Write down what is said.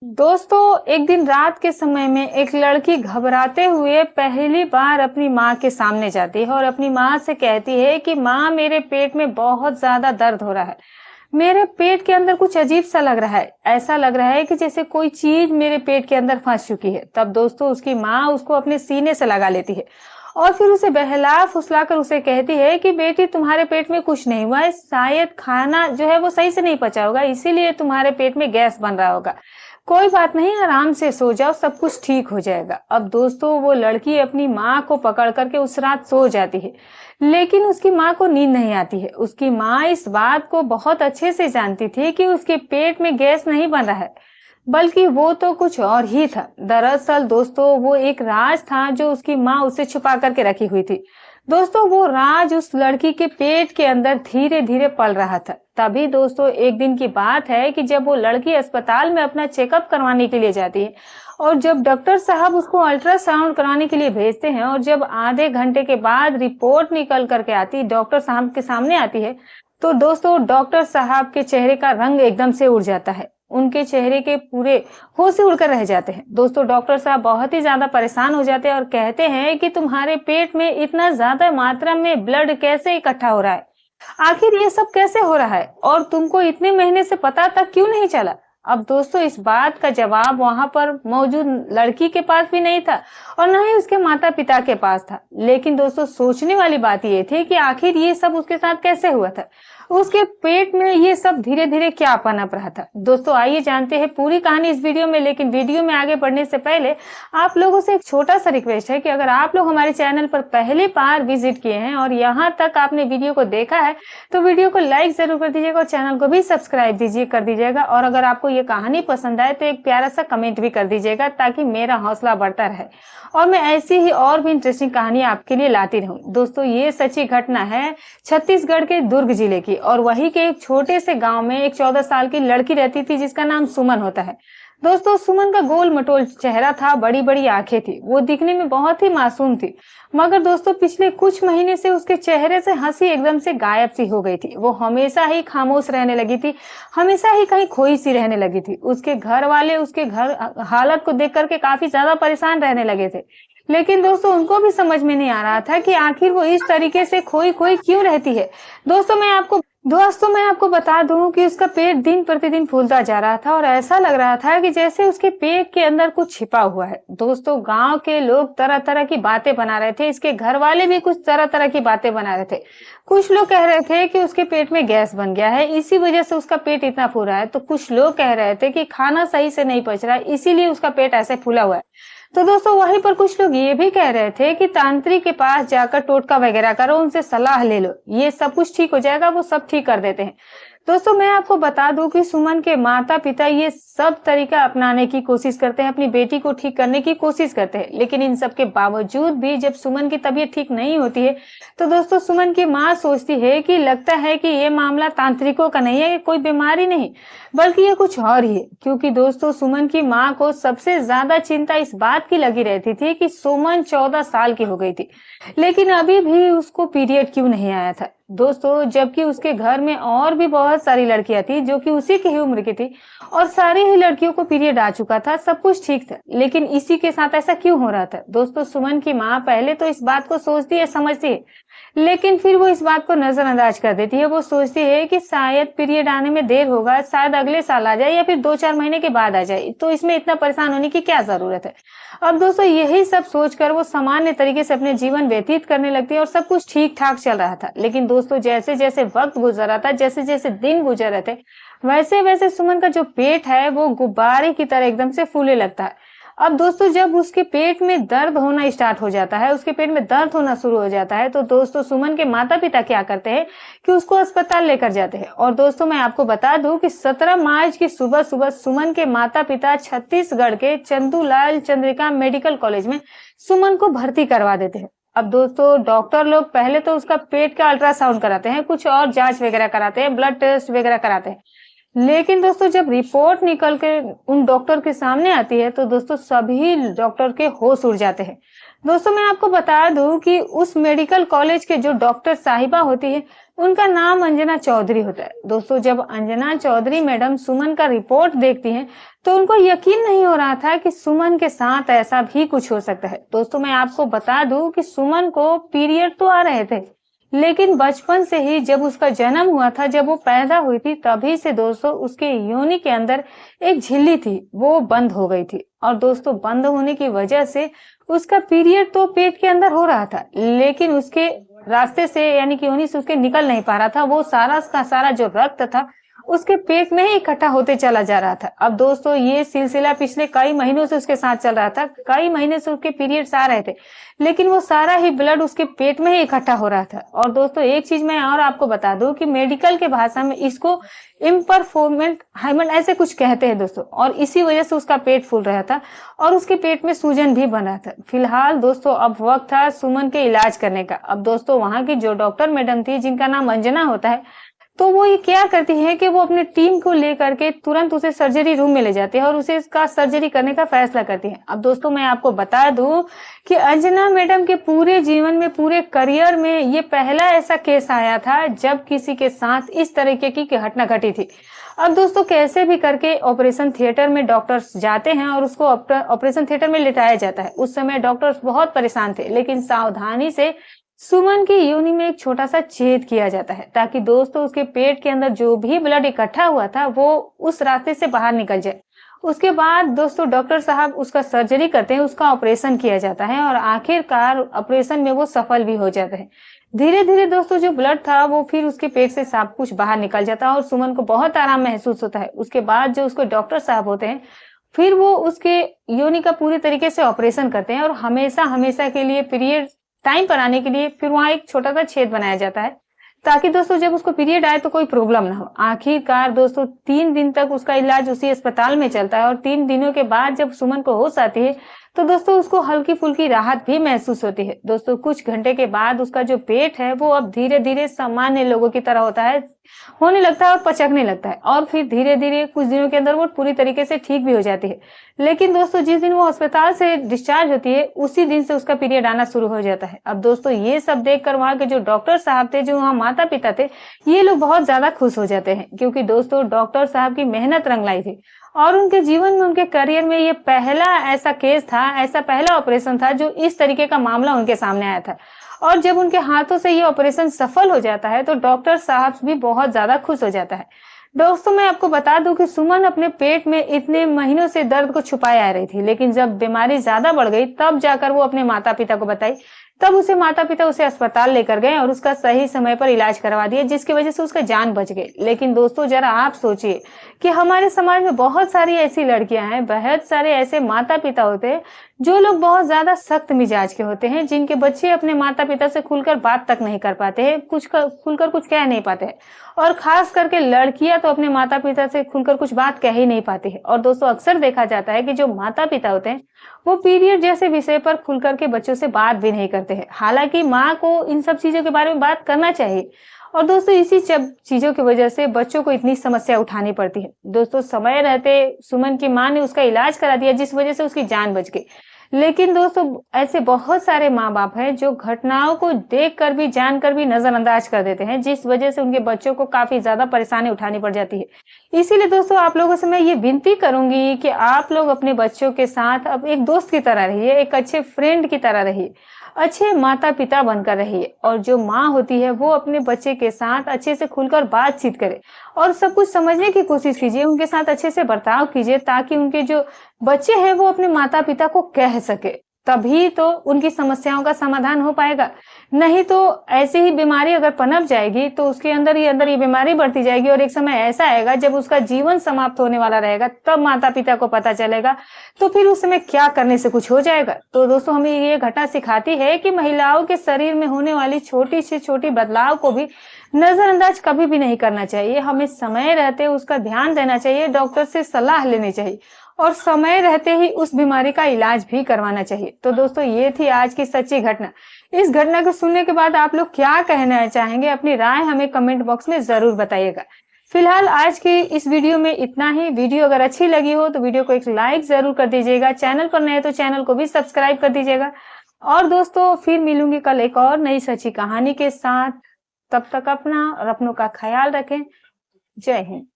दोस्तों, एक दिन रात के समय में एक लड़की घबराते हुए पहली बार अपनी माँ के सामने जाती है और अपनी माँ से कहती है कि माँ, मेरे पेट में बहुत ज्यादा दर्द हो रहा है। मेरे पेट के अंदर कुछ अजीब सा लग रहा है। ऐसा लग रहा है कि जैसे कोई चीज मेरे पेट के अंदर फंस चुकी है। तब दोस्तों उसकी माँ उसको अपने सीने से लगा लेती है और फिर उसे बहला फुसलाकर उसे कहती है कि बेटी, तुम्हारे पेट में कुछ नहीं हुआ है, शायद खाना जो है वो सही से नहीं पचा होगा, इसीलिए तुम्हारे पेट में गैस बन रहा होगा। कोई बात नहीं, आराम से सो जाओ, सब कुछ ठीक हो जाएगा। अब दोस्तों वो लड़की अपनी माँ को पकड़ करके उस रात सो जाती है, लेकिन उसकी माँ को नींद नहीं आती है। उसकी माँ इस बात को बहुत अच्छे से जानती थी कि उसके पेट में गैस नहीं बन रहा है, बल्कि वो तो कुछ और ही था। दरअसल दोस्तों वो एक राज था जो उसकी माँ उसे छुपा करके रखी हुई थी। दोस्तों वो राज उस लड़की के पेट के अंदर धीरे धीरे पल रहा था। तभी दोस्तों एक दिन की बात है कि जब वो लड़की अस्पताल में अपना चेकअप करवाने के लिए जाती है और जब डॉक्टर साहब उसको अल्ट्रासाउंड कराने के लिए भेजते हैं और जब आधे घंटे के बाद रिपोर्ट निकल करके आती डॉक्टर साहब के सामने आती है, तो दोस्तों डॉक्टर साहब के चेहरे का रंग एकदम से उड़ जाता है। उनके चेहरे के पूरे होश ही उड़कर रह जाते हैं। दोस्तों डॉक्टर साहब बहुत ही ज्यादा परेशान हो जाते हैं और कहते हैं कि तुम्हारे पेट में इतना ज्यादा मात्रा में ब्लड कैसे इकट्ठा हो रहा है, आखिर ये सब कैसे हो रहा है और तुमको इतने महीने से पता तक क्यों नहीं चला। अब दोस्तों इस बात का जवाब वहां पर मौजूद लड़की के पास भी नहीं था और न ही उसके माता पिता के पास था। लेकिन दोस्तों सोचने वाली बात ये थी कि आखिर ये सब उसके साथ कैसे हुआ था, उसके पेट में ये सब धीरे धीरे क्या पनप रहा था। दोस्तों आइए जानते हैं पूरी कहानी इस वीडियो में। लेकिन वीडियो में आगे बढ़ने से पहले आप लोगों से एक छोटा सा रिक्वेस्ट है कि अगर आप लोग हमारे चैनल पर पहली बार विजिट किए हैं और यहाँ तक आपने वीडियो को देखा है तो वीडियो को लाइक जरूर कर दीजिएगा और चैनल को भी सब्सक्राइब कर दीजिएगा। और अगर आपको ये कहानी पसंद आए तो एक प्यारा सा कमेंट भी कर दीजिएगा ताकि मेरा हौसला बढ़ता रहे और मैं ऐसी ही और भी इंटरेस्टिंग कहानी आपके लिए लाती रहूं। दोस्तों ये सच्ची घटना है छत्तीसगढ़ के दुर्ग जिले की और वही के एक छोटे से गांव में एक 14 साल की लड़की रहती थी जिसका नाम सुमन होता है। दोस्तों सुमन का गोल मटोल चेहरा था, बड़ी बड़ी आंखें थी, वो दिखने में बहुत ही मासूम थी। मगर दोस्तों पिछले कुछ महीने से उसके चेहरे से हंसी एकदम से गायब सी हो गई थी। वो हमेशा ही खामोश रहने लगी थी, हमेशा ही कहीं खोई सी रहने लगी थी। उसके घर वाले उसके घर हालत को देख करके काफी ज्यादा परेशान रहने लगे थे। लेकिन दोस्तों उनको भी समझ में नहीं आ रहा था कि आखिर वो इस तरीके से खोई खोई क्यों रहती है। दोस्तों मैं आपको बता दूं कि उसका पेट दिन प्रतिदिन फूलता जा रहा था और ऐसा लग रहा था कि जैसे उसके पेट के अंदर कुछ छिपा हुआ है। दोस्तों गांव के लोग तरह तरह की बातें बना रहे थे, इसके घर वाले भी कुछ तरह तरह की बातें बना रहे थे। कुछ लोग कह रहे थे कि उसके पेट में गैस बन गया है, इसी वजह से उसका पेट इतना फूल रहा है। तो कुछ लोग कह रहे थे कि खाना सही से नहीं पच रहा है, इसीलिए उसका पेट ऐसे फूला हुआ है। तो दोस्तों वहीं पर कुछ लोग ये भी कह रहे थे कि तांत्रिक के पास जाकर टोटका वगैरह करो, उनसे सलाह ले लो, ये सब कुछ ठीक हो जाएगा, वो सब ठीक कर देते हैं। दोस्तों मैं आपको बता दूं कि सुमन के माता पिता ये सब तरीका अपनाने की कोशिश करते हैं, अपनी बेटी को ठीक करने की कोशिश करते हैं। लेकिन इन सब के बावजूद भी जब सुमन की तबीयत ठीक नहीं होती है तो दोस्तों सुमन की माँ सोचती है कि लगता है कि ये मामला तांत्रिकों का नहीं है, कोई बीमारी नहीं बल्कि ये कुछ और ही है। क्योंकि दोस्तों सुमन की माँ को सबसे ज्यादा चिंता इस बात की लगी रहती थी कि सुमन 14 साल की हो गई थी लेकिन अभी भी उसको पीरियड क्यों नहीं आया था। दोस्तों जबकि उसके घर में और भी बहुत सारी लड़कियां थी जो कि उसी की ही उम्र की थी और सारी ही लड़कियों को पीरियड आ चुका था, सब कुछ ठीक था, लेकिन इसी के साथ ऐसा क्यों हो रहा था। दोस्तों सुमन की माँ पहले तो इस बात को सोचती है, समझती है, लेकिन फिर वो इस बात को नजरअंदाज कर देती है। वो सोचती है कि शायद पीरियड आने में देर होगा, शायद अगले साल आ जाए या फिर 2-4 महीने के बाद आ जाए, तो इसमें इतना परेशान होने की क्या जरूरत है। अब दोस्तों यही सब सोचकर वो सामान्य तरीके से अपने जीवन व्यतीत करने लगती है और सब कुछ ठीक ठाक चल रहा था। लेकिन दोस्तों जैसे जैसे वक्त गुजर रहा था, जैसे जैसे दिन गुजर रहे थे, वैसे वैसे सुमन का जो पेट है वो गुब्बारे की तरह एकदम से फूलने लगता है। अब दोस्तों जब उसके पेट में दर्द होना स्टार्ट हो जाता है, उसके पेट में दर्द होना शुरू हो जाता है, तो दोस्तों सुमन के माता पिता क्या करते हैं कि उसको अस्पताल लेकर जाते हैं। और दोस्तों मैं आपको बता दूं कि 17 मार्च की सुबह सुबह सुमन के माता पिता छत्तीसगढ़ के चंदूलाल चंद्रिका मेडिकल कॉलेज में सुमन को भर्ती करवा देते हैं। अब दोस्तों डॉक्टर लोग पहले तो उसका पेट का अल्ट्रासाउंड कराते हैं, कुछ और जांच वगैरह कराते हैं, ब्लड टेस्ट वगैरह कराते हैं। लेकिन दोस्तों जब रिपोर्ट निकल के उन डॉक्टर के सामने आती है तो दोस्तों सभी डॉक्टर के होश उड़ जाते हैं। दोस्तों मैं आपको बता दूं कि उस मेडिकल कॉलेज के जो डॉक्टर साहिबा होती है, उनका नाम अंजना चौधरी होता है। दोस्तों जब अंजना चौधरी मैडम सुमन का रिपोर्ट देखती हैं तो उनको यकीन नहीं हो रहा था कि सुमन के साथ ऐसा भी कुछ हो सकता है। दोस्तों मैं आपको बता दूं कि सुमन को पीरियड तो आ रहे थे, लेकिन बचपन से ही जब उसका जन्म हुआ था, जब वो पैदा हुई थी, तभी से दोस्तों उसके योनि के अंदर एक झिल्ली थी, वो बंद हो गई थी। और दोस्तों बंद होने की वजह से उसका पीरियड तो पेट के अंदर हो रहा था, लेकिन उसके रास्ते से यानी कि योनि से उसके निकल नहीं पा रहा था। वो सारा का सारा जो रक्त था उसके पेट में ही इकट्ठा होते चला जा रहा था। अब दोस्तों ये सिलसिला पिछले कई महीनों से उसके साथ चल रहा था। कई महीने से उसके पीरियड्स आ रहे थे, लेकिन वो सारा ही ब्लड उसके पेट में ही इकट्ठा हो रहा था। और दोस्तों एक चीज मैं और आपको बता दूं कि मेडिकल के भाषा में इसको इम्परफॉर्मेंट हाइमन ऐसे कुछ कहते हैं दोस्तों। और इसी वजह से उसका पेट फूल रहा था और उसके पेट में सूजन भी बना था। फिलहाल दोस्तों अब वक्त था सुमन के इलाज करने का। अब दोस्तों वहां की जो डॉक्टर मैडम थी, जिनका नाम अंजना होता है, तो वो ये क्या करती है कि वो अपने टीम को लेकर के तुरंत उसे सर्जरी रूम में ले जाती है और उसे इसका सर्जरी करने का फैसला करती है। अब दोस्तों मैं आपको बता दूं कि अंजना मैडम के पूरे जीवन में, पूरे करियर में ये पहला ऐसा केस आया था जब किसी के साथ इस तरीके की घटना घटी थी। अब दोस्तों कैसे भी करके ऑपरेशन थिएटर में डॉक्टर्स जाते हैं और उसको ऑपरेशन थिएटर में लिटाया जाता है। उस समय डॉक्टर्स बहुत परेशान थे, लेकिन सावधानी से सुमन की योनि में एक छोटा सा छेद किया जाता है ताकि दोस्तों उसके पेट के अंदर जो भी ब्लड इकट्ठा हुआ था वो उस रास्ते से बाहर निकल जाए। उसके बाद दोस्तों डॉक्टर साहब उसका सर्जरी करते हैं, उसका ऑपरेशन किया जाता है और आखिरकार ऑपरेशन में वो सफल भी हो जाते हैं। धीरे धीरे दोस्तों जो ब्लड था वो फिर उसके पेट से सब कुछ बाहर निकल जाता है और सुमन को बहुत आराम महसूस होता है। उसके बाद जो उसको डॉक्टर साहब होते हैं, फिर वो उसके योनि का पूरी तरीके से ऑपरेशन करते हैं और हमेशा हमेशा के लिए पीरियड टाइम पर आने के लिए फिर वहां एक छोटा सा छेद बनाया जाता है ताकि दोस्तों जब उसको पीरियड आए तो कोई प्रॉब्लम ना हो। आखिरकार दोस्तों 3 दिन तक उसका इलाज उसी अस्पताल में चलता है और 3 दिनों के बाद जब सुमन को होश आती है तो दोस्तों उसको हल्की फुल्की राहत भी महसूस होती है। दोस्तों कुछ घंटे के बाद उसका जो पेट है वो अब धीरे धीरे सामान्य लोगों की तरह होने लगता है और पचकने लगता है और फिर धीरे धीरे कुछ दिनों के अंदर वो पूरी तरीके से ठीक भी हो जाती है। लेकिन दोस्तों जिस दिन वो अस्पताल से डिस्चार्ज होती है उसी दिन से उसका पीरियड आना शुरू हो जाता है। अब दोस्तों ये सब देखकर वहां के जो डॉक्टर साहब थे, जो वहाँ माता पिता थे, ये लोग बहुत ज्यादा खुश हो जाते हैं क्योंकि दोस्तों डॉक्टर साहब की मेहनत रंग लाई थी और उनके जीवन में, उनके करियर में ये पहला ऐसा केस था, ऐसा पहला ऑपरेशन था जो इस तरीके का मामला उनके सामने आया था। और जब उनके हाथों से ये ऑपरेशन सफल हो जाता है तो डॉक्टर साहब भी बहुत ज्यादा खुश हो जाता है। दोस्तों मैं आपको बता दूं कि सुमन अपने पेट में इतने महीनों से दर्द को छुपाए आ रही थी, लेकिन जब बीमारी ज्यादा बढ़ गई तब जाकर वो अपने माता पिता को बताई। तब उसे माता पिता उसे अस्पताल लेकर गए और उसका सही समय पर इलाज करवा दिया, जिसकी वजह से उसका जान बच गई। लेकिन दोस्तों जरा आप सोचिए कि हमारे समाज में बहुत सारी ऐसी लड़कियां हैं, बहुत सारे ऐसे माता पिता होते हैं जो लोग बहुत ज्यादा सख्त मिजाज के होते हैं, जिनके बच्चे अपने माता पिता से खुलकर बात तक नहीं कर पाते हैं, खुलकर कुछ कह नहीं पाते हैं। और खास करके लड़कियां तो अपने माता पिता से खुलकर कुछ बात कह ही नहीं पाती है। और दोस्तों अक्सर देखा जाता है कि जो माता पिता होते हैं वो पीरियड जैसे विषय पर खुलकर के बच्चों से बात भी नहीं करते हैं। हालांकि माँ को इन सब चीजों के बारे में बात करना चाहिए। और दोस्तों इसी चीजों की वजह से बच्चों को इतनी समस्या उठानी पड़ती है। दोस्तों समय रहते सुमन की माँ ने उसका इलाज करा दिया, जिस वजह से उसकी जान बच गई। लेकिन दोस्तों ऐसे बहुत सारे माँ बाप हैं जो घटनाओं को देखकर भी, जानकर भी नजरअंदाज कर देते हैं, जिस वजह से उनके बच्चों को काफी ज्यादा परेशानी उठानी पड़ जाती है। इसीलिए दोस्तों आप लोगों से मैं ये विनती करूंगी कि आप लोग अपने बच्चों के साथ अब एक दोस्त की तरह रहिए, एक अच्छे फ्रेंड की तरह रहिए, अच्छे माता पिता बनकर रहिए। और जो माँ होती है वो अपने बच्चे के साथ अच्छे से खुलकर बातचीत करे और सब कुछ समझने की कोशिश कीजिए, उनके साथ अच्छे से बर्ताव कीजिए ताकि उनके जो बच्चे हैं वो अपने माता पिता को कह सके, तभी तो उनकी समस्याओं का समाधान हो पाएगा। नहीं तो ऐसे ही बीमारी अगर पनप जाएगी तो उसके अंदर ये बीमारी बढ़ती जाएगी और एक समय ऐसा आएगा जब उसका जीवन समाप्त होने वाला रहेगा, तब माता पिता को पता चलेगा, तो फिर उस समय क्या करने से कुछ हो जाएगा। तो दोस्तों हमें ये घटना सिखाती है कि महिलाओं के शरीर में होने वाली छोटी से छोटी बदलाव को भी नजरअंदाज कभी भी नहीं करना चाहिए। हमें समय रहते उसका ध्यान देना चाहिए, डॉक्टर से सलाह लेनी चाहिए और समय रहते ही उस बीमारी का इलाज भी करवाना चाहिए। तो दोस्तों ये थी आज की सच्ची घटना। इस घटना को सुनने के बाद आप लोग क्या कहना चाहेंगे, अपनी राय हमें कमेंट बॉक्स में जरूर बताइएगा। फिलहाल आज के इस वीडियो में इतना ही। वीडियो अगर अच्छी लगी हो तो वीडियो को एक लाइक जरूर कर दीजिएगा। चैनल पर नए तो चैनल को भी सब्सक्राइब कर दीजिएगा। और दोस्तों फिर मिलूंगी कल एक और नई सच्ची कहानी के साथ। तब तक अपना और अपनों का ख्याल रखें। जय हिंद।